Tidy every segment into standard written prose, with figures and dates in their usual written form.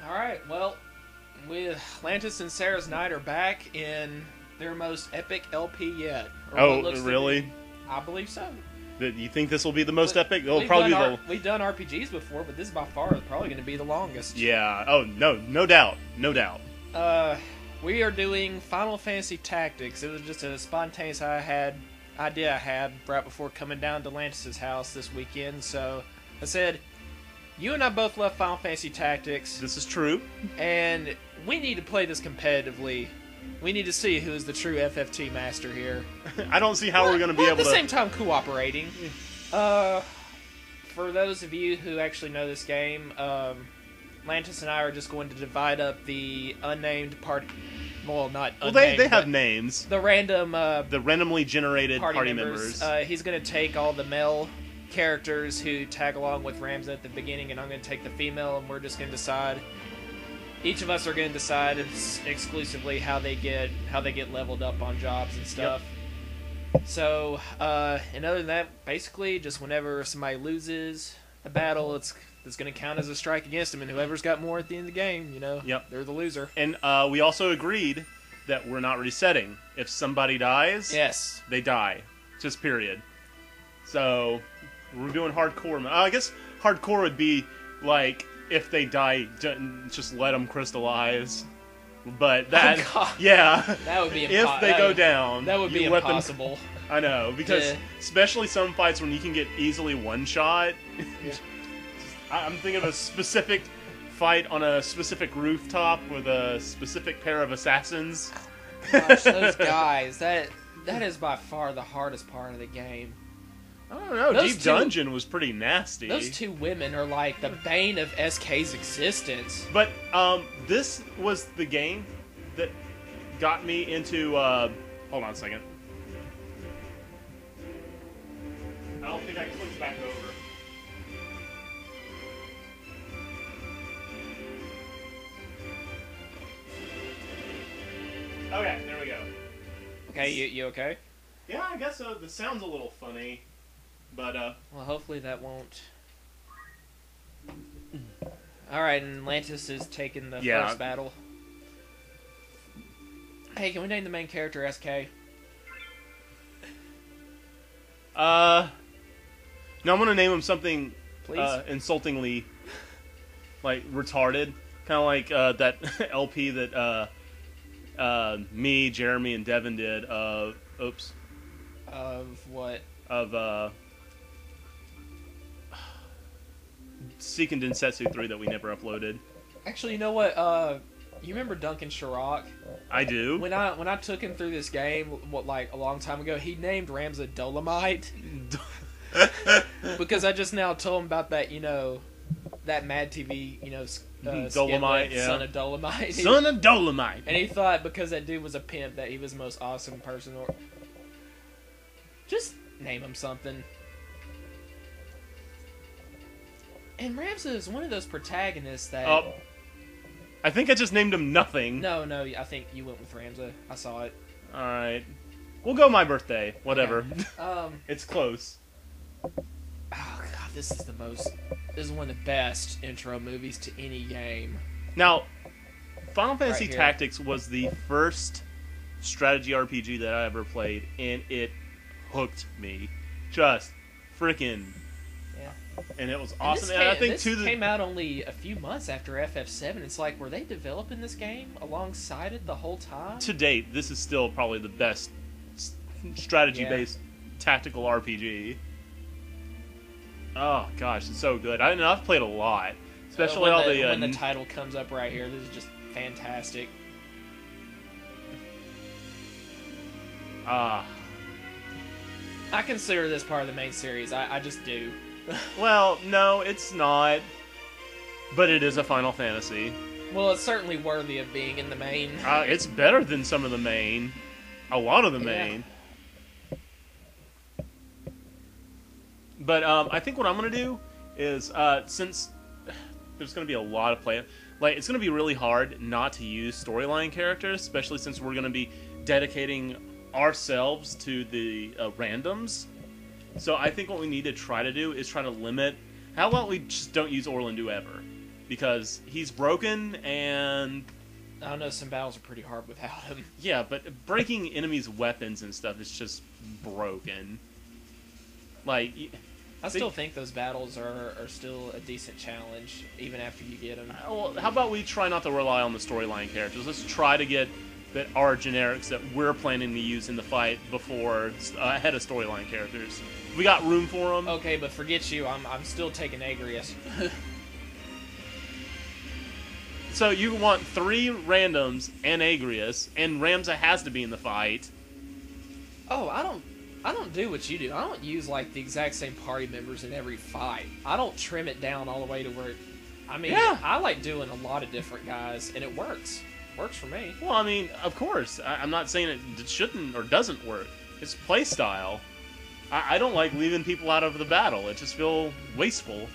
Alright, well, with Lantis and Sarah's Night are back in their most epic LP yet. Oh, really? I believe so. You think this will be the most epic? It'll We've probably done be the... We've done RPGs before, but this is by far probably going to be the longest. Yeah. Oh, no doubt. No doubt. We are doing Final Fantasy Tactics. It was just a spontaneous idea I had right before coming down to Lantis' house this weekend. So I said, you and I both love Final Fantasy Tactics. This is true. And we need to play this competitively. We need to see who is the true FFT master here. I don't see how we're going to be able to... At the same time, cooperating. For those of you who actually know this game, Lantis and I are just going to divide up the unnamed party... Well, not unnamed, well, they have names. The random... the randomly generated party members. He's going to take all the male characters who tag along with Ramza at the beginning, and I'm going to take the female, and we're just going to decide... Each of us are going to decide exclusively how they get leveled up on jobs and stuff. Yep. So, and other than that, basically, just whenever somebody loses a battle, it's going to count as a strike against them, and whoever's got more at the end of the game, they're the loser. And we also agreed that we're not resetting. If somebody dies, yes, they die. Just period. So, we're doing hardcore. I guess hardcore would be like... If they die, just let them crystallize. But that, yeah, that would be if they go down, that would be impossible. I know, because especially some fights when you can get easily one shot. Yeah. I'm thinking of a specific fight on a specific rooftop with a specific pair of assassins. Gosh, those guys, that is by far the hardest part of the game. I don't know. Deep Dungeon was pretty nasty. Those two women are like the bane of SK's existence. But this was the game that got me into. Hold on a second. I don't think I clicked back over. Okay, there we go. Okay, you okay? Yeah, I guess so. The sound's a little funny. But, well, hopefully that won't... Alright, and Lantis is taking the first battle. Hey, can we name the main character SK? No, I'm gonna name him something... Please? Insultingly... like, retarded. Kind of like, that LP that, me, Jeremy, and Devin did of... Oops. Of what? Of, Seiken Densetsu 3 that we never uploaded. Actually, you know what? You remember Duncan Chirac? I do. When I took him through this game, a long time ago, he named Ramza Dolomite. Because I just now told him about that, that Mad TV, Dolomite, yeah. Son of Dolomite. Son of Dolomite! And he thought because that dude was a pimp that he was the most awesome person. Just name him something. And Ramza is one of those protagonists that... I think I just named him nothing. No, I think you went with Ramza. I saw it. Alright. We'll go my birthday. Whatever. Okay. It's close. Oh, God, this is one of the best intro movies to any game. Now, Final Fantasy Tactics was the first strategy RPG that I ever played, and it hooked me. Just freaking... And it was awesome. And I think this came out only a few months after FF7. It's like, were they developing this game alongside it the whole time? To date, this is still probably the best strategy-based tactical RPG. Oh gosh, it's so good. I've played a lot, especially when the title comes up right here. This is just fantastic. I consider this part of the main series. I just do. Well, no, it's not. But it is a Final Fantasy. Well, it's certainly worthy of being in the main. It's better than some of the main. A lot of the main. But I think what I'm going to do is, since there's going to be a lot of play... Like, it's going to be really hard not to use storyline characters, especially since we're going to be dedicating ourselves to the randoms. So I think what we need to try to do is try to limit... How about we just don't use Orlandu ever? because he's broken and I don't know, some battles are pretty hard without him. yeah, but breaking enemies' weapons and stuff is just broken. Like, I still think those battles are still a decent challenge, even after you get them. well, how about we try not to rely on the storyline characters? Let's try to get that are generics that we're planning to use in the fight before ahead of storyline characters. We got room for them. Okay, but forget you. I'm still taking Agrius. So you want 3 randoms and Agrius, and Ramza has to be in the fight. Oh, I don't do what you do. I don't use like the exact same party members in every fight. I don't trim it down all the way to where. I mean, Yeah. I like doing a lot of different guys, and it works. Works for me. Well, I mean, of course. I'm not saying it shouldn't or doesn't work. It's play style. I don't like leaving people out of the battle. It just feels wasteful.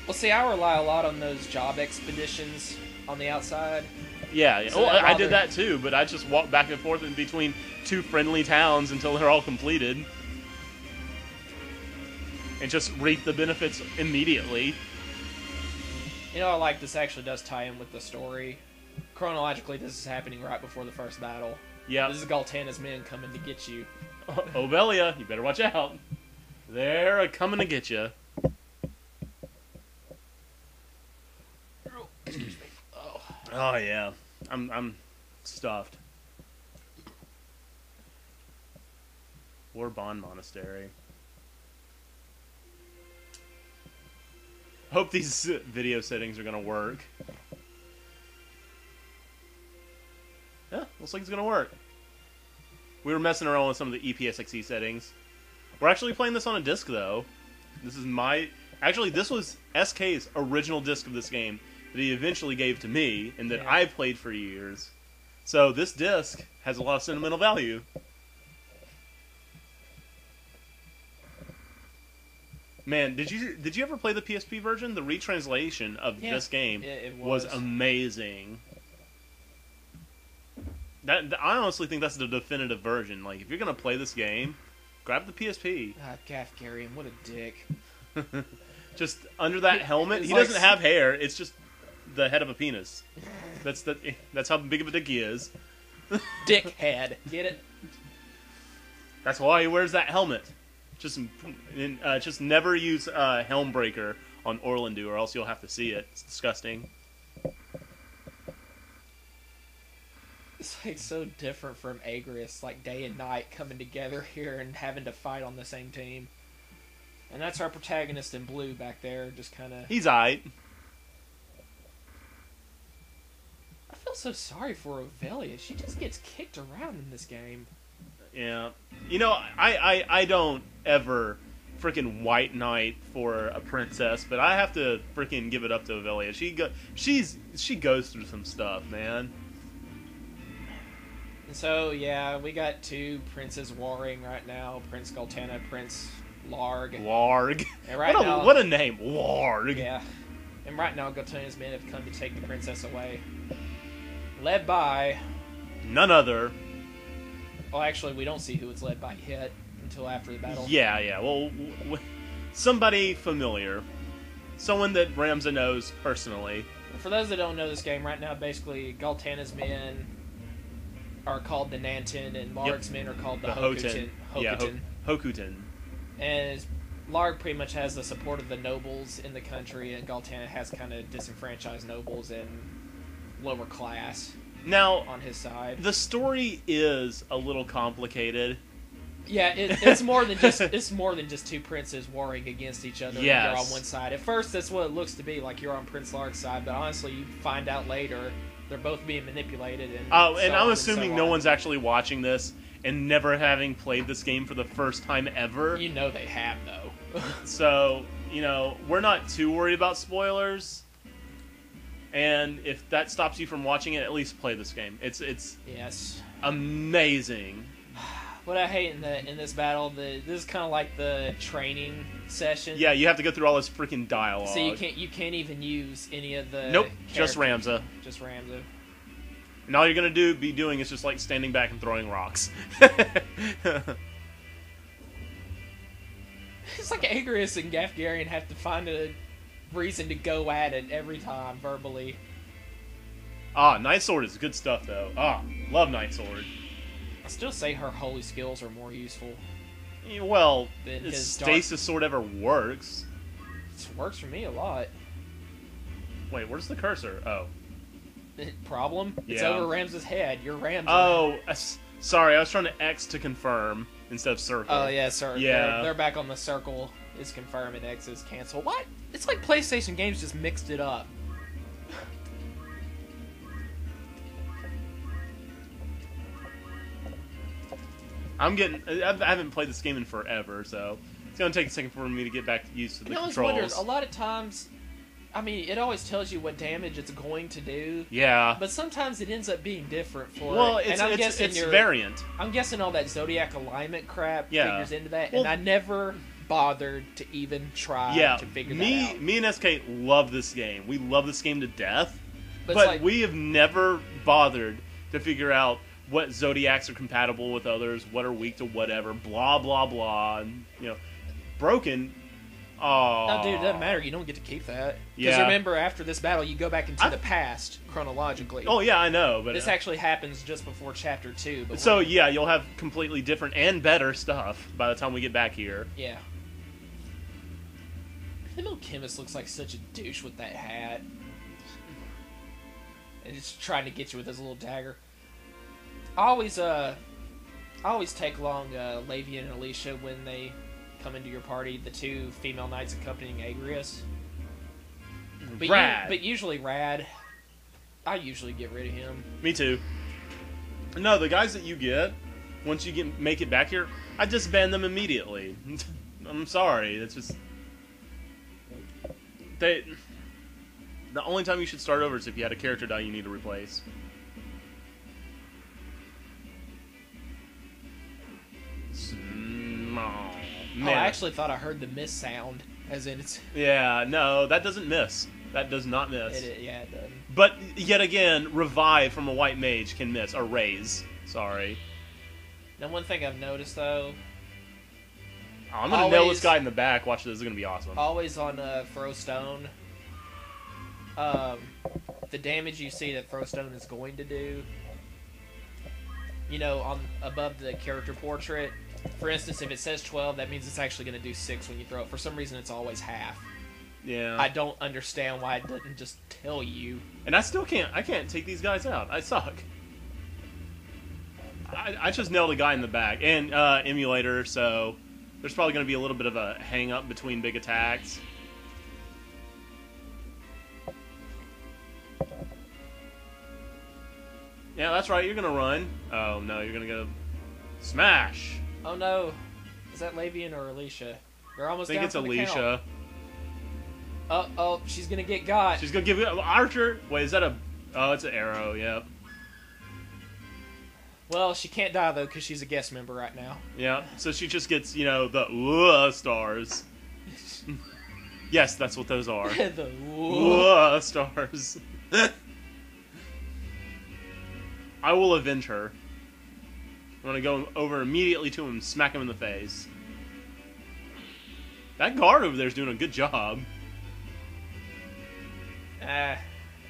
Well, see, I rely a lot on those job expeditions on the outside. Yeah. So Well, I'd I did rather- that too, but I just walked back and forth in between 2 friendly towns until they're all completed. And just reap the benefits immediately. You know, I like this actually does tie in with the story. Chronologically, this is happening right before the first battle. Yeah. This is Galtana's men coming to get you. Obelia, you better watch out. They're coming to get you. Excuse me. Oh. Oh yeah, I'm stuffed. Warbond Monastery. Hope these video settings are gonna work. Yeah, looks like it's gonna work. We were messing around with some of the EPSXE settings. We're actually playing this on a disc though. This is actually this was SK's original disc of this game that he eventually gave to me and that Yeah. I played for years. So this disc has a lot of sentimental value. Man, did you ever play the PSP version? The retranslation of Yeah, this game it was was. amazing. I honestly think that's the definitive version. Like, if you're gonna play this game, grab the PSP. Ah, Gaff Garian, what a dick. Just under that helmet, It's he like doesn't have hair. It's just the head of a penis. That's how big of a dick he is. Dickhead. Get it? That's why he wears that helmet. Just never use Helmbreaker on Orlandu, or else you'll have to see it. It's disgusting. It's like so different from Agrius, like day and night coming together here and having to fight on the same team. And that's our protagonist in blue back there, just kind of... He's aight. I feel so sorry for Ovelia. She just gets kicked around in this game. Yeah. You know, I don't ever freaking white knight for a princess, but I have to freaking give it up to Ovelia. She goes through some stuff, man. And so, yeah, we got 2 princes warring right now. Prince Galtana, Prince Larg. Larg. And right what, now, what a name, Larg. yeah. And right now, Galtana's men have come to take the princess away. Led by... None other. Well, actually, we don't see who it's led by yet until after the battle. Yeah. Well, somebody familiar. Someone that Ramza knows personally. For those that don't know this game, right now, basically, Galtana's men are called the Nantin, and Larg's men are called the Hokutin. Yeah, Hokutin. And Larg pretty much has the support of the nobles in the country, and Galtana has kind of disenfranchised nobles and lower class Now, on his side. the story is a little complicated. Yeah, it's more than just 2 princes warring against each other. Yes. And you're on one side. At first, that's what it looks to be, like you're on Prince Larg's side. But honestly, you find out later they're both being manipulated. And Oh, so and on I'm and assuming so no on. one's actually watching this and never having played this game for the first time ever. You know they have though. So, we're not too worried about spoilers. And if that stops you from watching it, at least play this game. It's Yes. amazing. What I hate in this battle, this is kind of like the training session. Yeah, you have to go through all this freaking dialogue. So you can't even use any of the Nope, just characters. Ramza. Just Ramza. And all you're gonna be doing is just like standing back and throwing rocks. It's like Agrius and Gafgarian have to find a reason to go at it every time, verbally. Ah, Night Sword is good stuff, though. Ah, love Night Sword. I still say her holy skills are more useful. Yeah, well, Than if his Stasis Sword ever works. It works for me a lot. Wait, where's the cursor? Oh. Problem? It's Yeah. over Ram's head. Your Rams. Oh, sorry, I was trying to X to confirm instead of circle. Oh yeah, sorry. Yeah. They're back on the circle. Is confirm and X is cancel. What? It's like PlayStation games just mixed it up. I haven't played this game in forever, so it's gonna take a second for me to get back used to the I always controls. wonder, a lot of times, I mean, it always tells you what damage it's going to do. Yeah. But sometimes it ends up being different for Well, it. And it's variant. I'm guessing all that Zodiac alignment crap Yeah. figures into that, Well, and I never bothered to even try to figure that out. Me and SK love this game. We love this game to death, But, but like, we have never bothered to figure out what Zodiacs are compatible with others, what are weak to whatever, blah, blah, blah. And, Broken... Oh, no, dude, it doesn't matter. You don't get to keep that. Because Yeah. remember, after this battle, you go back into the past, chronologically. Oh, yeah, I know, but... This actually happens just before Chapter 2. But So, yeah, you'll have completely different and better stuff by the time we get back here. yeah. The little chemist looks like such a douche with that hat. And just trying to get you with his little dagger. I always take along Lavian and Alicia when they come into your party, the two female knights accompanying Agrius. But Rad. But usually Rad. I usually get rid of him. Me too. No, the guys that you get, once you make it back here, I disband them immediately. I'm sorry, it's just... The only time you should start over is if you had a character die you need to replace. Oh, I actually thought I heard the miss sound, as in it's... Yeah, no, that doesn't miss. That does not miss. Yeah, it doesn't. But, yet again, revive from a white mage can miss. Or raise. Sorry. Now, one thing I've noticed, though... Oh, I'm going to nail this guy in the back. Watch this. This is going to be awesome. Always on Throw Stone, the damage you see that Throw Stone is going to do, on above the character portrait, for instance, if it says 12, that means it's actually going to do 6 when you throw it. For some reason, it's always half. Yeah. I don't understand why it doesn't just tell you. And I still can't. I can't take these guys out. I suck. I just nailed a guy in the back. And emulator, so there's probably going to be a little bit of a hang-up between big attacks. Yeah, that's right. You're going to run. Oh, no. You're going to go smash. Oh, no. Is that Lavian or Alicia? You're almost I think down it's for the Alicia. count. Oh, she's going to get got. She's going to give you... Archer. Wait, is that a... Oh, it's an arrow. Yep. Well, she can't die, though, because she's a guest member right now. Yeah, so she just gets, the stars. Yes, that's what those are. The Stars. I will avenge her. I'm gonna go over immediately to him and smack him in the face. That guard over there is doing a good job.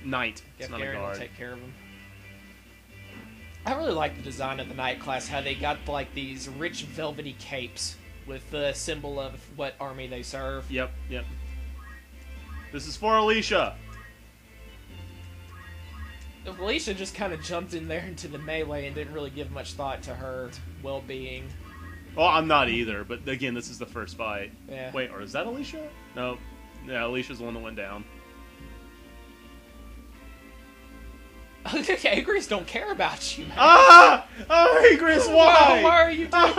Knight. It's not a Garen will guard. take care of him. I really like the design of the Knight class, how they got like these rich velvety capes with the symbol of what army they serve. Yep. This is for Alicia. Alicia just kind of jumped in there into the melee and didn't really give much thought to her well-being. Well, I'm not either, but again, this is the first fight. Yeah. Wait, or is that Alicia? No. Yeah, Alicia's the one that went down. Agrius don't care about you, man. Ah! Oh, Agrius, why? Why are you doing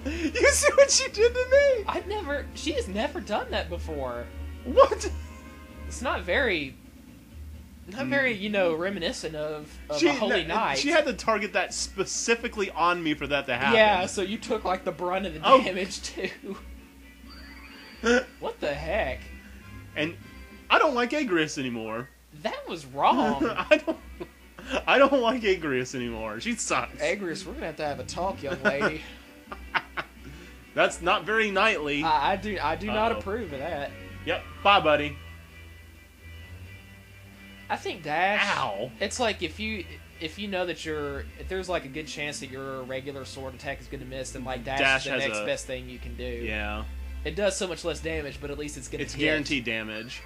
You see what she did to me? She has never done that before. What? It's not very, reminiscent of a holy knight. She had to target that specifically on me for that to happen. Yeah, so you took like the brunt of the damage too. What the heck? And I don't like Agrius anymore. That was wrong. I don't like Agrius anymore. She sucks. Agrius, we're gonna have to have a talk, young lady. That's not very knightly. I do not approve of that. Yep. Bye, buddy. I think dash. Ow. It's like if you know that if there's like a good chance that your regular sword attack is going to miss, then like dash is the next best thing you can do. Yeah. It does so much less damage, but at least it's going to. It's guaranteed damage.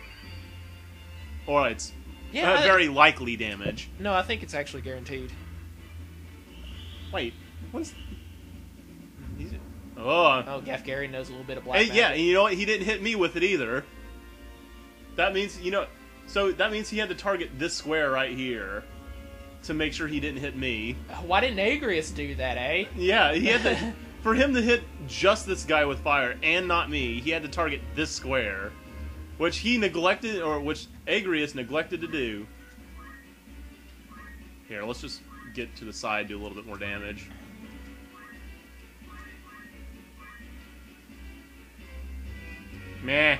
Or it's very likely damage. No, I think it's actually guaranteed. Wait, what's? Oh, Gaff Gary knows a little bit of black magic. Yeah, and you know what? He didn't hit me with it either. That means, so that means he had to target this square right here to make sure he didn't hit me. Why didn't Agrius do that, eh? Yeah, he had to, for him to hit just this guy with fire and not me, he had to target this square, which he neglected, or which Agrius neglected to do. Here, let's just get to the side, do a little bit more damage. Meh.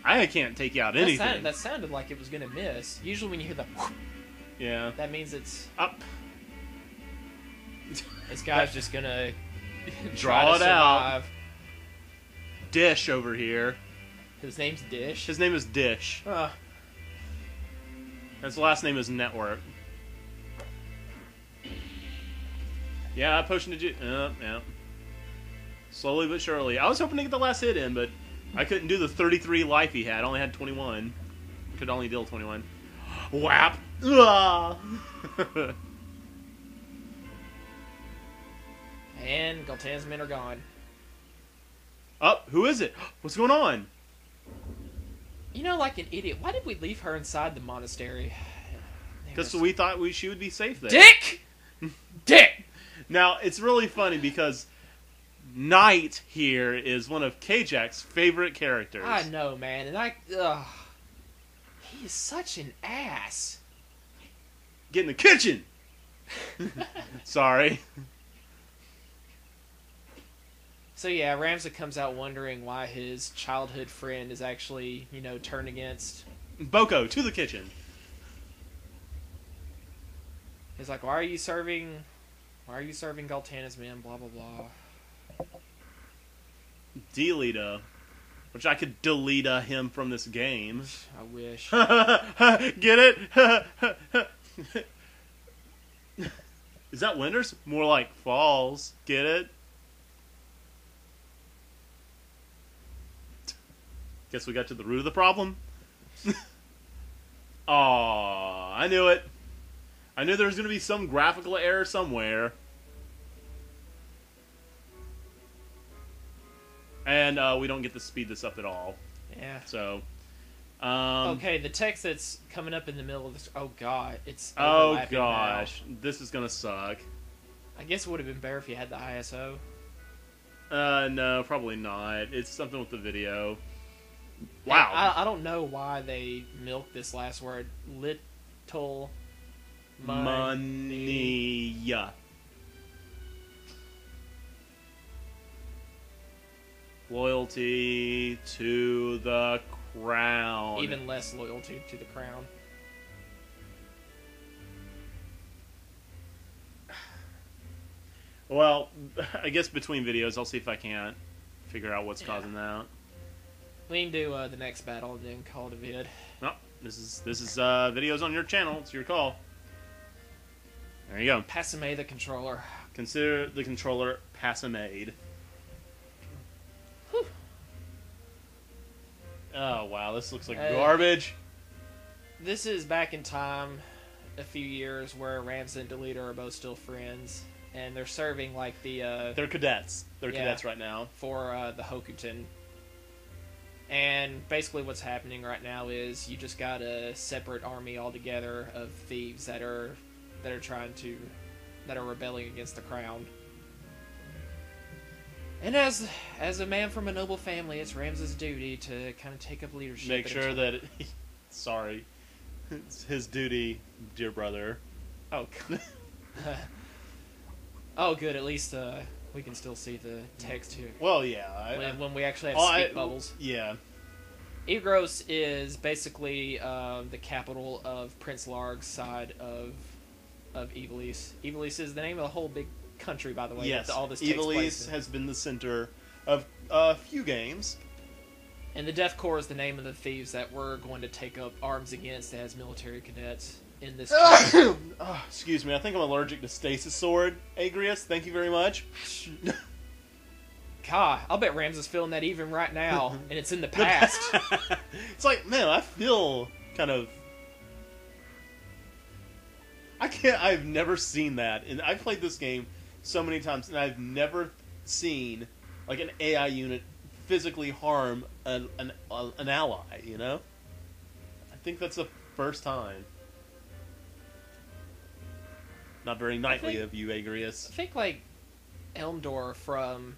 I can't take you out anything. That sounded like it was going to miss. Usually when you hear the yeah, that means it's up. This guy's just going to draw it out. Dish over here. His name's Dish? His name is Dish. His last name is Network. Yeah, potion to yeah. Slowly but surely. I was hoping to get the last hit in, but I couldn't do the 33 life he had. I only had 21. Could only deal 21. Whap! And Galtan's men are gone. Who is it? What's going on? Like an idiot. Why did we leave her inside the monastery? Because we thought she would be safe there. Dick! Now, it's really funny because Knight here is one of K-Jack's favorite characters. I know, man. And he is such an ass. Get in the kitchen! Sorry. So yeah, Ramza comes out wondering why his childhood friend is actually, turned against Boko, to the kitchen. He's like, why are you serving Galtana's men, blah blah blah. Deleta. Which I could delete him from this game. I wish. Get it? Is that winters? More like falls. Get it? Guess we got to the root of the problem. Aww, I knew it. I knew there was going to be some graphical error somewhere. And we don't get to speed this up at all. Yeah. So, okay, the text that's coming up in the middle of this. Oh god, it's. Oh gosh, this is gonna suck. I guess it would have been better if you had the ISO. No, probably not. It's something with the video. Wow. I don't know why they milked this last word. Little money. Loyalty to the crown. Even less loyalty to the crown. Well, I guess between videos, I'll see if I can't figure out what's causing that. We can do the next battle and then call it a vid. No, this is videos on your channel. It's your call. There you go. Passamade the controller. Consider the controller Passamade. Whew. Oh wow, this looks like garbage. This is back in time, a few years, where Ramza and Deleta are both still friends, and they're serving like the. They're cadets. They're cadets right now for the Hokuton. And basically what's happening right now is you just got a separate army altogether of thieves that are rebelling against the crown. And as a man from a noble family, it's Ramza's duty to kind of take up leadership. Make sure that sorry. It's his duty, dear brother. Oh. Oh, good. At least we can still see the text here. Well, yeah. When we actually have speak bubbles. Yeah. Igros is basically the capital of Prince Larg's side of Ivalice. Ivalice is the name of the whole big country, by the way. Yes, that all this takes place Evilise in. has been the center of a few games. And the Death Corps is the name of the thieves that we're going to take up arms against as military cadets in this. Excuse me, I think I'm allergic to Stasis Sword, Agrius. Thank you very much. God, I'll bet Rams is feeling that even right now, and it's in the past. It's like, man, I feel kind of... I've never seen that. And I've played this game so many times, and I've never seen like an AI unit physically harm an ally, you know? I think that's the first time. Not very knightly of you, Agrius. I think, like, Elmdor from...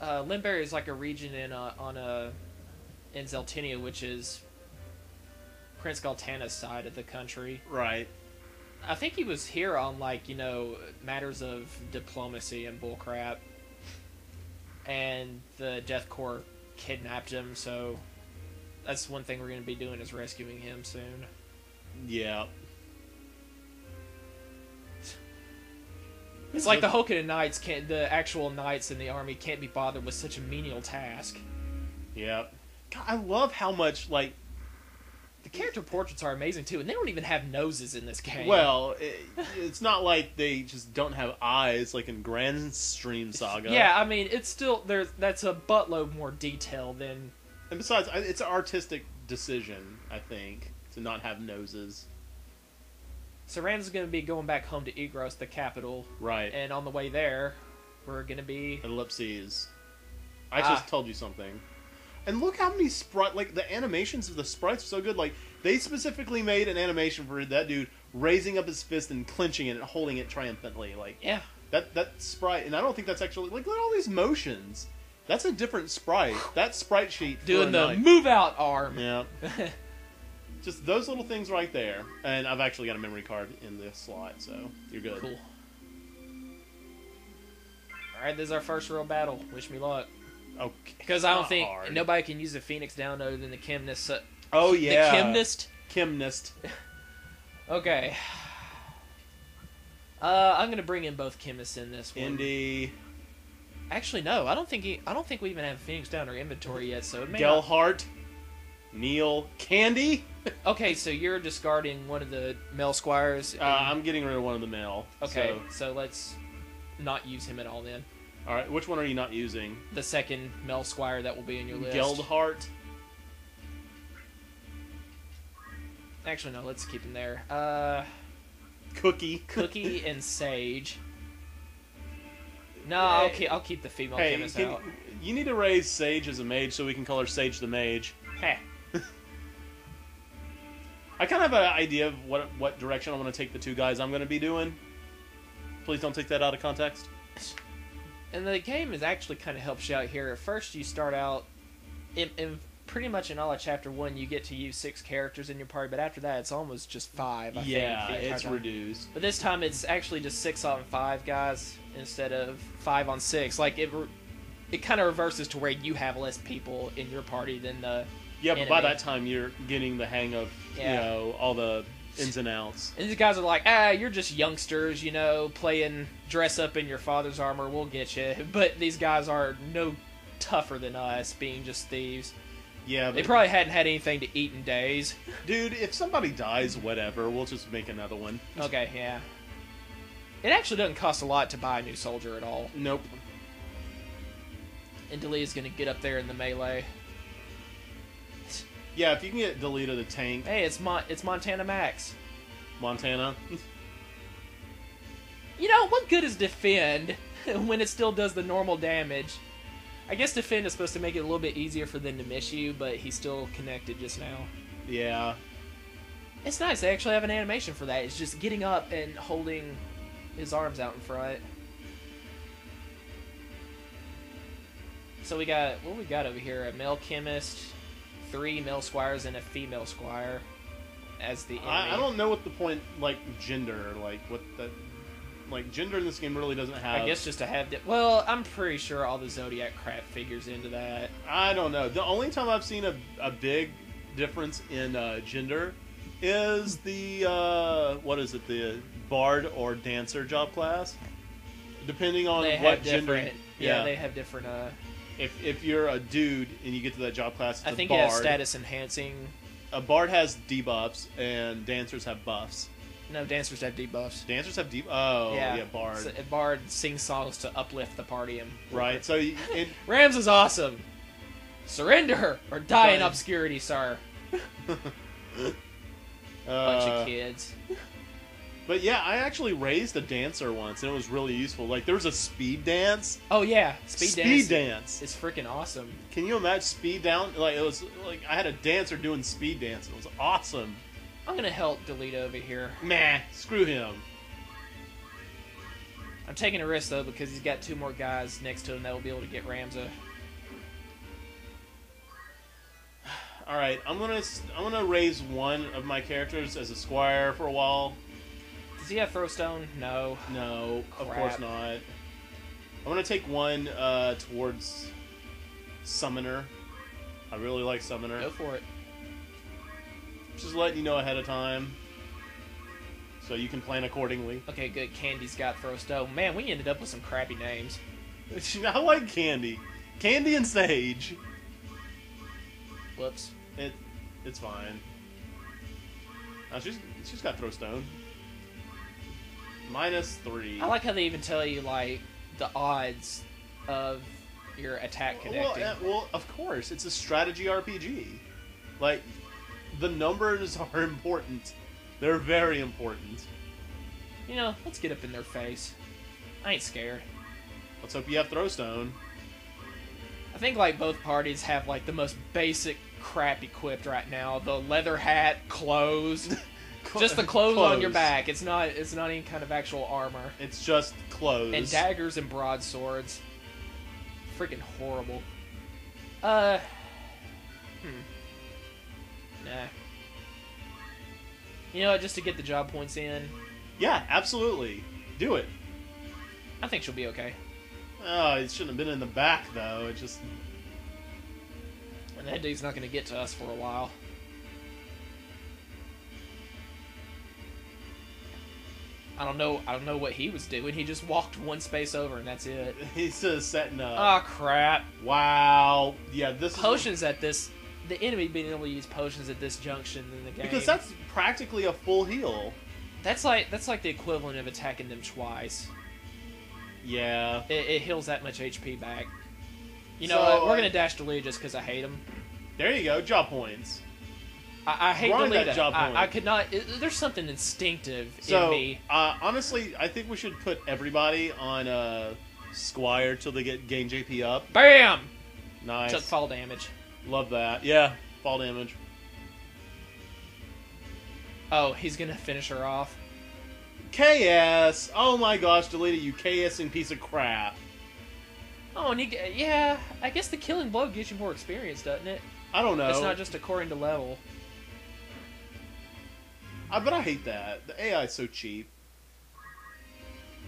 Limberry is like a region in Zeltinia, which is Prince Galtana's side of the country. Right. I think he was here on, like, you know, matters of diplomacy and bullcrap. And the Death Corps kidnapped him, so that's one thing we're going to be doing is rescuing him soon. Yeah. It's like the Hokunin Knights can't, the actual knights in the army can't be bothered with such a menial task. Yeah. God, I love how much, like... The character portraits are amazing, too, and they don't even have noses in this game. Well, it's not like they just don't have eyes, like in Grand Stream Saga. Yeah, I mean, it's still... that's a buttload more detail than... And besides, it's an artistic decision, I think, to not have noses. So Rand's going to be going back home to Igros, the capital. Right. And on the way there, we're going to be... Ellipses. I just told you something. And look how many like, the animations of the sprites are so good. Like, they specifically made an animation for that dude raising up his fist and clenching it and holding it triumphantly. Like, yeah. That sprite, and I don't think that's actually... Like, look at all these motions. That's a different sprite. That sprite sheet... Doing the move-out arm. Yeah. Just those little things right there. And I've actually got a memory card in this slot, so you're good. Cool. Alright, this is our first real battle. Wish me luck. Okay. Because I don't think nobody can use the Phoenix down other than the Chemnist. Oh, yeah. The Chemnist? Chemnist. Okay. I'm going to bring in both Chemists in this one. Indy. Actually, no. I don't think we even have Phoenix down in our inventory yet, so it may Gelhart. Neil. Candy? Okay, so you're discarding one of the male squires. I'm getting rid of one of the male. Okay, so let's not use him at all then. Alright, which one are you not using? The second male squire that will be in your list. Geldhart. Actually, no, let's keep him there. Cookie. Cookie and Sage. No, I'll keep the female chemist out. You need to raise Sage as a mage so we can call her Sage the Mage. Heh. I kind of have an idea of what direction I want to take the two guys I'm going to be doing. Please don't take that out of context. And the game is actually kind of helps you out here. At first, you start out in pretty much in all of Chapter 1, you get to use 6 characters in your party, but after that, it's almost just 5. I think, it's reduced. But this time, it's actually just 6 on 5 guys instead of 5 on 6. Like it kind of reverses to where you have less people in your party than the but by that time, you're getting the hang of you know, all the ins and outs. And these guys are like, you're just youngsters, you know, playing dress up in your father's armor, we'll get you. But these guys are no tougher than us, being just thieves. Yeah, they probably hadn't had anything to eat in days. Dude, if somebody dies, whatever, we'll just make another one. Okay, yeah. It actually doesn't cost a lot to buy a new soldier at all. Nope. And Delia's gonna get up there in the melee. Yeah, if you can get Delita the tank. Hey, it's Montana Max. Montana. You know, what good is defend when it still does the normal damage? I guess defend is supposed to make it a little bit easier for them to miss you, but he's still connected just now. Yeah. It's nice. They actually have an animation for that. It's just getting up and holding his arms out in front. So we got, what we got over here? A male chemist, 3 male squires, and a female squire as the enemy. I don't know what the point, like, gender, like, what the... Like, gender in this game really doesn't have... I guess just to have... Well, I'm pretty sure all the Zodiac crap figures into that. I don't know. The only time I've seen a big difference in gender is the, what is it, the bard or dancer job class. depending on They what have gender. different. Yeah, they have different. If you're a dude and you get to that job class, it's I a think bard. it has status enhancing. A bard has debuffs and dancers have buffs. No, dancers have debuffs. Dancers have Oh, yeah, bard. So, a bard sings songs to uplift the party. And Right. So Rams is awesome. Surrender or die in obscurity, sir. Bunch of kids. But yeah, I actually raised a dancer once, and it was really useful. Like, there was a speed dance. Oh yeah, speed dance. It's freaking awesome. Can you imagine speed down? Like, it was like I had a dancer doing speed dance. It was awesome. I'm gonna help Delete over here. Meh, screw him. I'm taking a risk though because he's got 2 more guys next to him that will be able to get Ramza. All right, I'm gonna raise one of my characters as a squire for a while. Does he have Throwstone? No. No, of Crap. course not. I'm gonna take one towards Summoner. I really like Summoner. Go for it. Just letting you know ahead of time, so you can plan accordingly. Okay, good. Candy's got Throwstone. Man, we ended up with some crappy names. I like Candy. Candy and Sage. Whoops. It's fine. She's got Throwstone. -3. I like how they even tell you, like, the odds of your attack connecting. Well, of course. It's a strategy RPG. Like, the numbers are important. They're very important. You know, let's get up in their face. I ain't scared. Let's hope you have Throwstone. I think, like, both parties have, like, the most basic crap equipped right now. The leather hat, clothes... Just the clothes on your back. It's not any kind of actual armor. It's just clothes. And daggers and broadswords. Freaking horrible. Nah. You know what, just to get the job points in. Yeah, absolutely. Do it. I think she'll be okay. Oh, it shouldn't have been in the back, though. It just... And that dude's not going to get to us for a while. I don't know what he was doing. He just walked one space over and that's it. He's just setting up. Oh crap. Wow. Yeah, this potions at this the enemy being able to use potions at this junction in the game. Because that's practically a full heal. That's like the equivalent of attacking them twice. Yeah. It heals that much HP back. You know So, what? We're gonna dash Delete just because I hate him. There you go, job points. I hate Grind Delete. that job point. I could not. There's something instinctive So, in me. honestly, I think we should put everybody on Squire till they gain JP up. Bam! Nice. Took fall damage. Love that. Yeah, fall damage. Oh, he's gonna finish her off. KS! Oh my gosh, Delete it, you KSing piece of crap. Oh, and yeah, I guess the killing blow gives you more experience, doesn't it? I don't know. It's not just according to level. But I hate that. The AI is so cheap.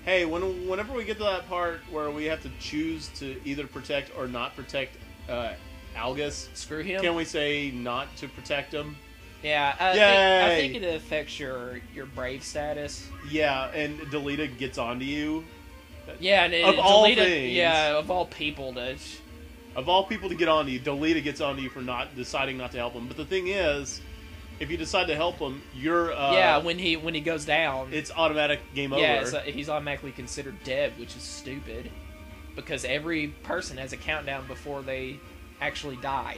Hey, whenever we get to that part where we have to choose to either protect or not protect Algus, Screw him. can we say not to protect him? Yeah, I Yay! think it affects your brave status. Yeah, and Delita gets onto you. Yeah, and Of all Delita, things. yeah, of all people to. Of all people to get onto you, Delita gets onto you for not deciding not to help him. But the thing is, if you decide to help him, you're yeah, when he goes down, it's automatic game over. yeah, he's automatically considered dead, which is stupid, because every person has a countdown before they actually die.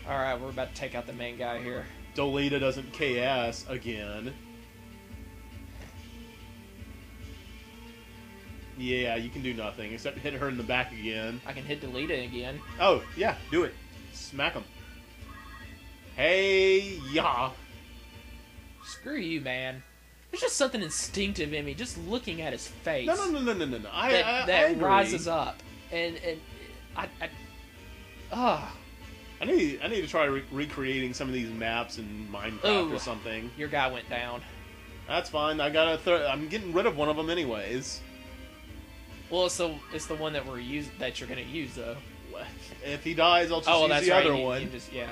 All right, we're about to take out the main guy here. Delita doesn't KS again. Yeah, you can do nothing except hit her in the back again. I can hit Delita again. Oh, yeah, do it. Smack him. Hey, yeah. Screw you, man. There's just something instinctive in me, just looking at his face. No. That I agree. rises up, and I I need to try recreating some of these maps in Minecraft or something. Your guy went down. That's fine. I'm getting rid of one of them anyways. Well, it's the one that that you're gonna use though. If he dies, I'll just use that's the right. other You one. just, yeah.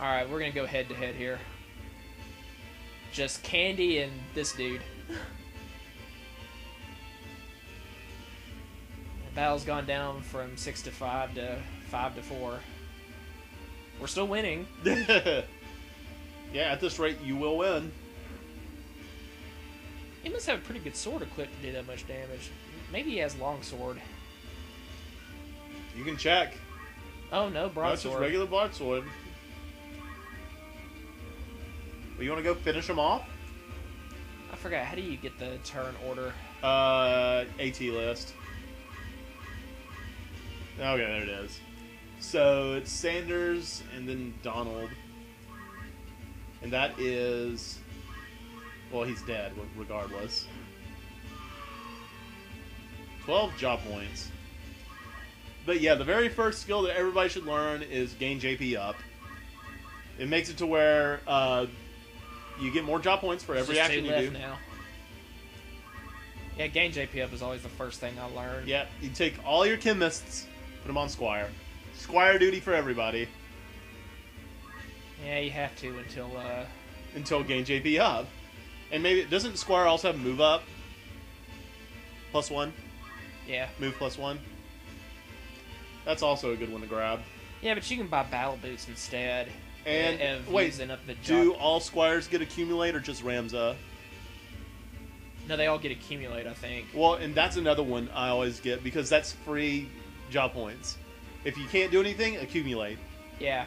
All right, we're gonna go head to head here. just Candy and this dude. The battle's gone down from 6-5 to 5-4. We're still winning. Yeah, at this rate, you will win. He must have a pretty good sword equipped to do that much damage. Maybe he has longsword. You can check. Oh no, That's broadsword. just regular broadsword. Well, you want to go finish him off? I forgot. How do you get the turn order? AT list. Okay, there it is. So it's Sanders and then Donald. And that is... Well, he's dead, regardless. 12 job points. But yeah, the very first skill that everybody should learn is gain JP up. It makes it to where you get more job points for every action you do. Now. Yeah, gain JP up is always the first thing I learned. Yeah, you take all your chemists, put them on Squire. Squire duty for everybody. Yeah, you have to Until gain JP up. And maybe, doesn't Squire also have move up? +1? Yeah. Move +1? That's also a good one to grab. Yeah, but you can buy battle boots instead. And of wait, using up the do job. all Squires get accumulate or just Ramza? No, they all get accumulate, I think. Well, and that's another one I always get because that's free job points. If you can't do anything, accumulate. Yeah.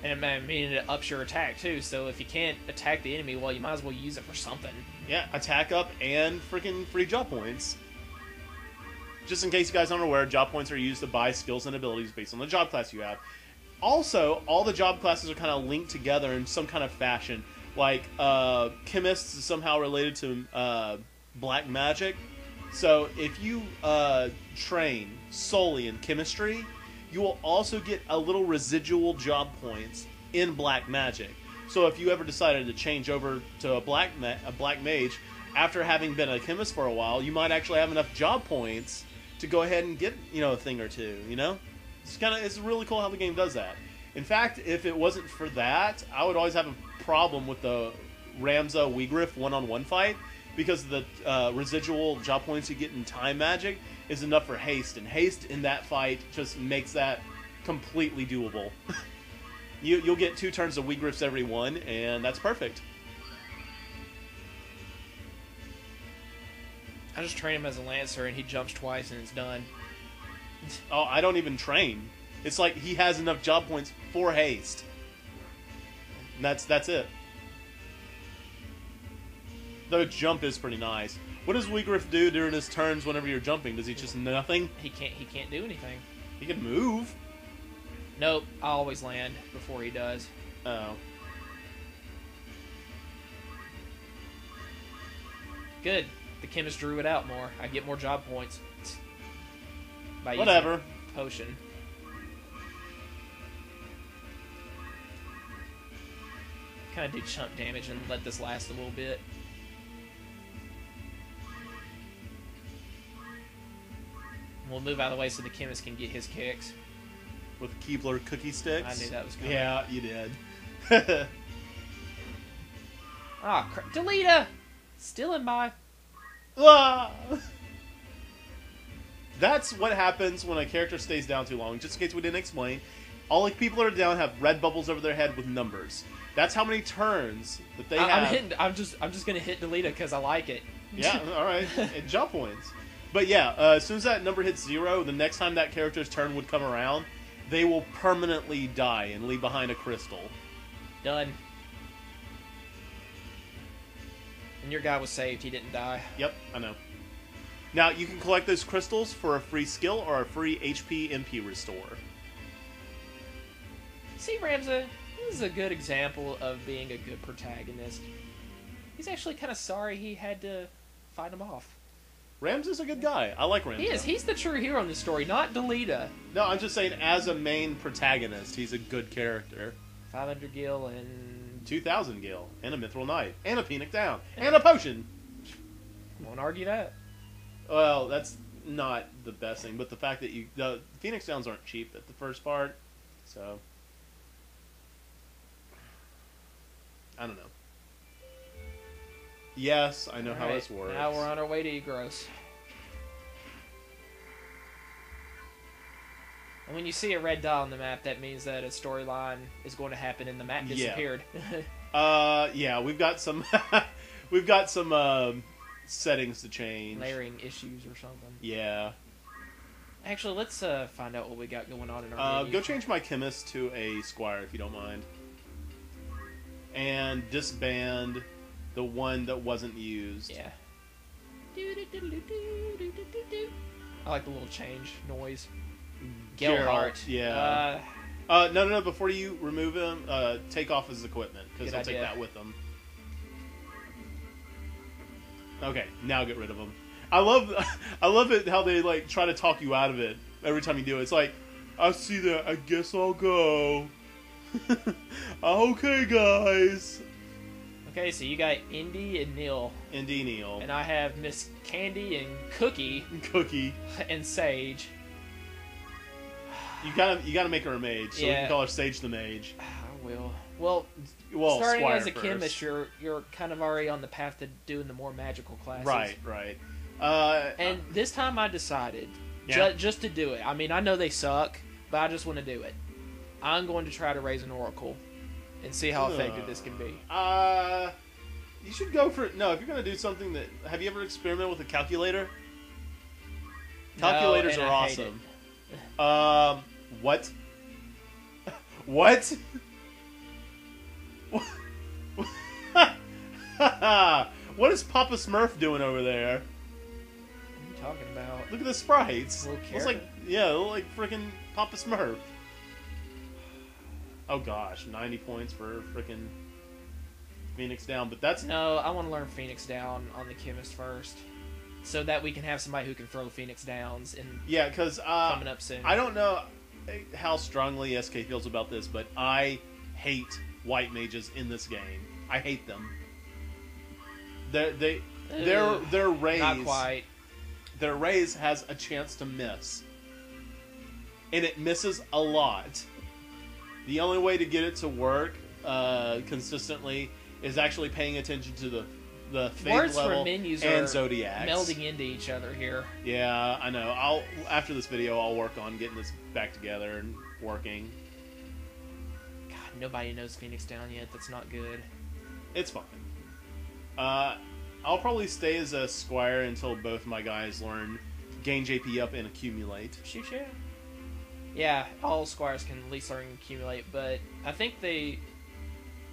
And I mean, it ups your attack too, so if you can't attack the enemy, well, you might as well use it for something. Yeah, attack up and freaking free job points. Just in case you guys aren't aware, job points are used to buy skills and abilities based on the job class you have. Also, all the job classes are kind of linked together in some kind of fashion. Like, Chemists is somehow related to black magic. So, if you train solely in chemistry, you will also get a little residual job points in black magic. So, if you ever decided to change over to a black mage, after having been a chemist for a while, you might actually have enough job points to go ahead and get, a thing or two, It's really cool how the game does that. In fact, if it wasn't for that, I would always have a problem with the Ramza Weegriff one-on-one fight, because the residual job points you get in time magic is enough for haste, and haste in that fight just makes that completely doable. You'll get 2 turns of Weegriffs every one, and that's perfect. I just train him as a Lancer, and he jumps twice, and it's done. Oh, I don't even train. It's like he has enough job points for haste. And that's it. Though jump is pretty nice. What does Weegriff do during his turns whenever you're jumping? Does he just nothing? He can't do anything. He can move. Nope, I always land before he does. Oh. Good. The chemist drew it out more. I get more job points. By Whatever. using a potion. Kind of do chunk damage and let this last a little bit. We'll move out of the way so the chemist can get his kicks. With Keebler cookie sticks? I knew that was coming. Yeah, you did. Ah, Delita! Still in my... Ah! That's what happens when a character stays down too long. Just in case we didn't explain, all the people that are down have red bubbles over their head with numbers. That's how many turns that they have. I'm just gonna hit Delita because I like it. Yeah, all right, and job points. But yeah, as soon as that number hits 0, the next time that character's turn would come around, they will permanently die and leave behind a crystal. Done. And your guy was saved. He didn't die. Yep, I know. Now, you can collect those crystals for a free skill or a free HP MP restore. See, Ramza, this is a good example of being a good protagonist. He's actually kind of sorry he had to fight him off. Ramza's a good guy. I like Ramza. He is. He's the true hero in this story, not Delita. No, I'm just saying, as a main protagonist, he's a good character. 500 gil and... 2,000 gil, and a mithril knife, and a Phoenix down, and a potion. Won't argue that. Well, that's not the best thing, but the fact that the Phoenix downs aren't cheap at the first part, so I don't know. Yes, I know how Alright, this works. now we're on our way to Egros. And when you see a red dot on the map, that means that a storyline is going to happen and the map disappeared. Yeah, we've got some we've got some settings to change. Layering issues or something. Yeah. Actually, let's find out what we got going on in our menu. Go change my chemist to a squire if you don't mind. And disband the one that wasn't used. Yeah. I like the little change noise. Geralt. Yeah. No. Before you remove him, take off his equipment because he'll take that with him. Okay, now get rid of him. I love it how they like try to talk you out of it every time you do it. It's like, I see that. I guess I'll go. Okay, guys. Okay, so you got Indy and Neil. Indy, Neil, and I have Miss Candy and Cookie. Cookie and Sage. You gotta make her a mage, so we can call her Sage the Mage. I will. Well, starting Squire as a first. chemist, you're kind of already on the path to doing the more magical classes. Right. And this time I decided just to do it. I mean, I know they suck, but I just want to do it. I'm going to try to raise an oracle and see how effective this can be. You should go for it. No, if you're going to do something that... Have you ever experimented with a calculator? Calculators are awesome. What? What? What is Papa Smurf doing over there? What are you talking about? Look at the sprites. Looks like freaking Papa Smurf. Oh gosh, 90 points for freaking Phoenix Down, but that's... No, I want to learn Phoenix Down on the chemist first, so that we can have somebody who can throw Phoenix Downs in. Yeah, because coming up soon. I don't know how strongly SK feels about this, but I hate white mages in this game. I hate them. Their raise, not quite. Their raise has a chance to miss, and it misses a lot. The only way to get it to work consistently is actually paying attention to the fate Words level for menus and are zodiacs melding into each other here. Yeah, I know. After this video, I'll work on getting this back together and working. God, nobody knows Phoenix Down yet. That's not good. It's fine. I'll probably stay as a squire until both my guys learn gain JP up and accumulate. Shoot, yeah. Yeah, all squires can at least learn and accumulate, but I think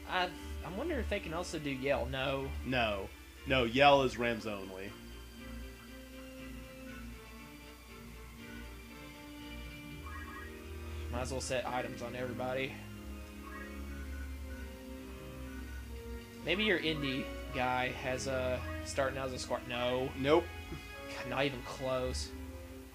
I'm wondering if they can also do yell. No, yell is Rams only. Might as well set items on everybody. Maybe your indie guy has starting out as a squire. No. Nope. God, not even close.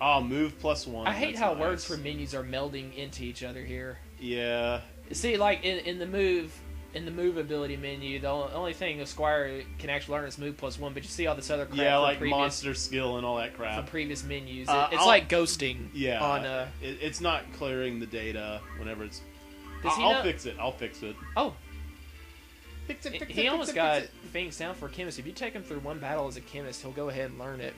Oh, move +1. I hate how words for menus are melding into each other here. Yeah. See, like in the move ability menu, the only thing a squire can actually learn is move +1. But you see all this other crap. Yeah, like monster skill and all that crap from previous menus. It's like ghosting. Yeah. On it's not clearing the data whenever it's. I'll fix it. I'll fix it. Oh. Fix it. He almost got Phoenix Down for a chemist. If you take him through one battle as a chemist, he'll go ahead and learn it.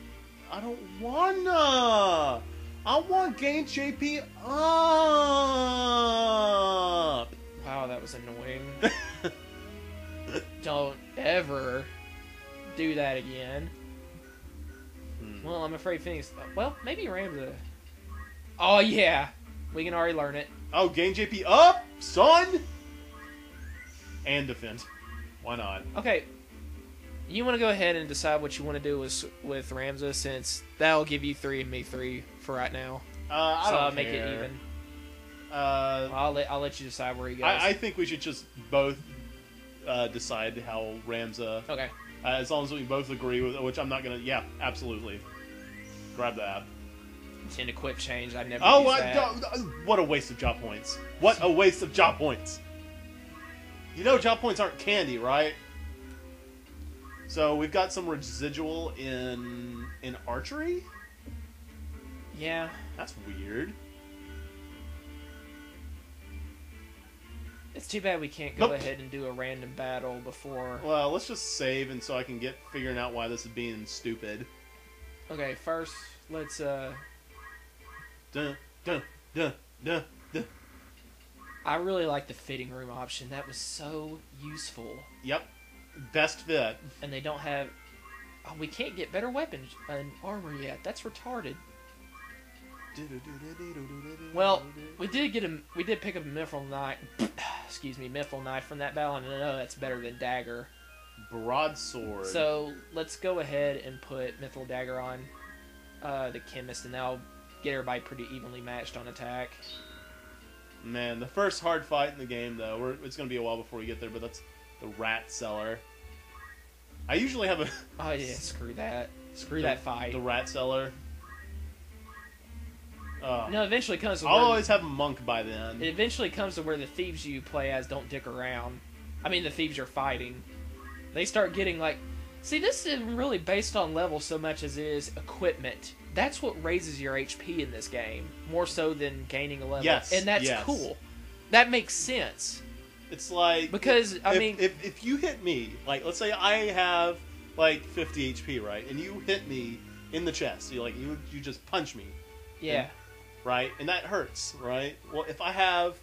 I don't wanna. I want gain JP up. Wow, that was annoying. Don't ever do that again. Well, I'm afraid Phoenix... Well, maybe Ramza... Oh, yeah. We can already learn it. Oh, gain JP up, son! And defend. Why not? Okay. You want to go ahead and decide what you want to do with Ramza, since that'll give you 3 and me 3 for right now. I'll make it even. I'll let you decide where he goes. I think we should just both decide how Ramza... Okay. As long as we both agree with it, which I'm not going to... Yeah, absolutely. Grab that. And equip change, I never use that. What a waste of job points. What a waste of job points. You know job points aren't candy, right? So we've got some residual in archery? Yeah. That's weird. It's too bad we can't go ahead and do a random battle before. Well, let's just save, and so I can get figuring out why this is being stupid. Okay, first let's Dun, dun, dun, dun, dun. I really like the fitting room option. That was so useful. Yep, best fit. And they don't have. Oh, we can't get better weapons and armor yet. That's retarded. Well, we did pick up a mithril knife. Excuse me, mithril knife from that battle, and I know that's better than dagger. Broadsword. So let's go ahead and put mithril dagger on the chemist, and that'll get everybody pretty evenly matched on attack. Man, the first hard fight in the game, though, it's going to be a while before we get there, but that's the rat seller. I usually have a... Oh, yeah, screw that. Screw that fight. The rat seller. No, eventually comes to I'll always have a monk by then. It eventually comes to where the thieves you play as don't dick around. I mean, the thieves you're fighting. They start getting, like... See, this isn't really based on level so much as it is equipment. That's what raises your HP in this game, more so than gaining a level. Yes, and that's cool. That makes sense. It's like... Because, I mean... If you hit me, like, let's say I have, like, 50 HP, right? And you hit me in the chest. You just punch me. Yeah. Right? And that hurts, right? Well, if I have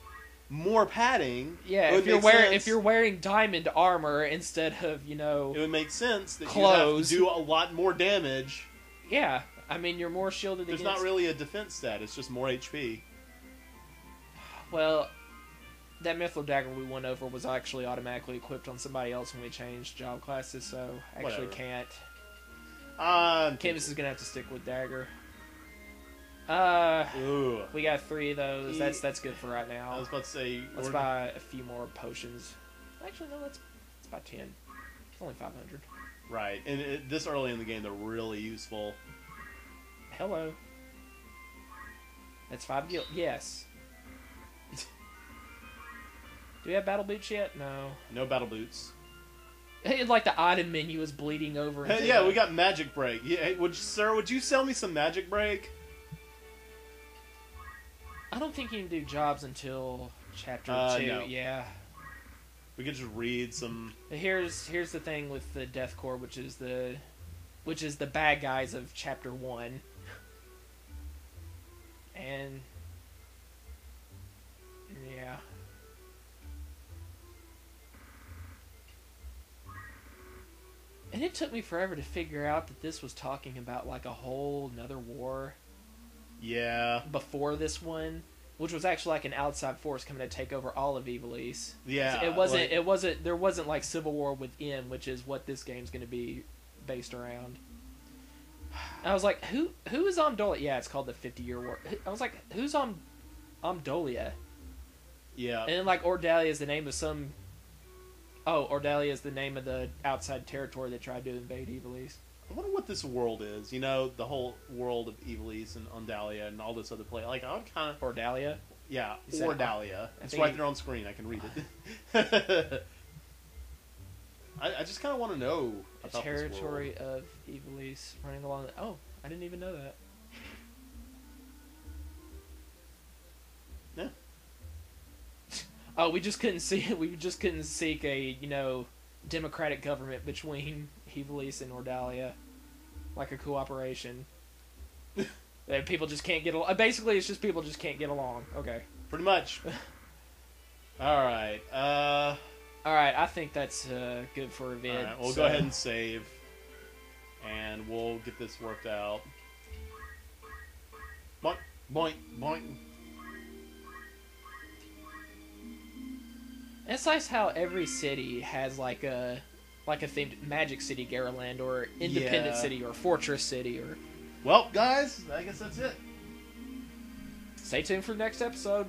more padding... Yeah, if you're wearing diamond armor instead of, it would make sense that clothes. You have to do a lot more damage. Yeah. I mean, you're more shielded There's not really a defense stat. It's just more HP. Well, that mithril dagger we went over was actually automatically equipped on somebody else when we changed job classes, so actually can't. Chemist is going to have to stick with dagger. We got 3 of those. That's good for right now. I was about to say... Let's buy a few more potions. Actually, no, let's buy 10. It's only 500. Right, and this early in the game, they're really useful. Hello. That's 5 gil. Yes. Do we have battle boots yet? No. No battle boots. Like the item menu is bleeding over. Yeah, we got magic break. Yeah, sir, would you sell me some magic break? I don't think you can do jobs until chapter 2. No. Yeah. We could just read some. Here's the thing with the Death Corps, which is the bad guys of chapter 1. And yeah. And it took me forever to figure out that this was talking about like a whole another war. Yeah. Before this one, which was actually like an outside force coming to take over all of Ivalice. Yeah. It wasn't there wasn't like civil war within, which is what this game's going to be based around. I was like, who is Amdolia? Yeah, it's called the 50-Year War. I was like, who's Amdolia? Yeah. And then like Ordalia is the name of some. Oh, Ordalia is the name of the outside territory that tried to invade Ivalice. I wonder what this world is. The whole world of Ivalice and Ondalia and all this other play. Like, I'm kind of... Ordalia? Yeah, Ordalia. It's right there on screen. I can read it. I just kind of want to know about the territory of Ivalice running along... Oh, I didn't even know that. Yeah. Oh, we just couldn't see... We just couldn't seek a, democratic government between Ivalice and Ordalia. Like a cooperation. People just can't get along. Basically, it's just people just can't get along. Okay. Pretty much. Alright. Alright, I think that's good for a vid. Alright, we'll go ahead and save. And we'll get this worked out. Boink, boink, boink. It's nice how every city has like a themed Magic City Garland or Independent City or Fortress City or... Well, guys, I guess that's it. Stay tuned for the next episode.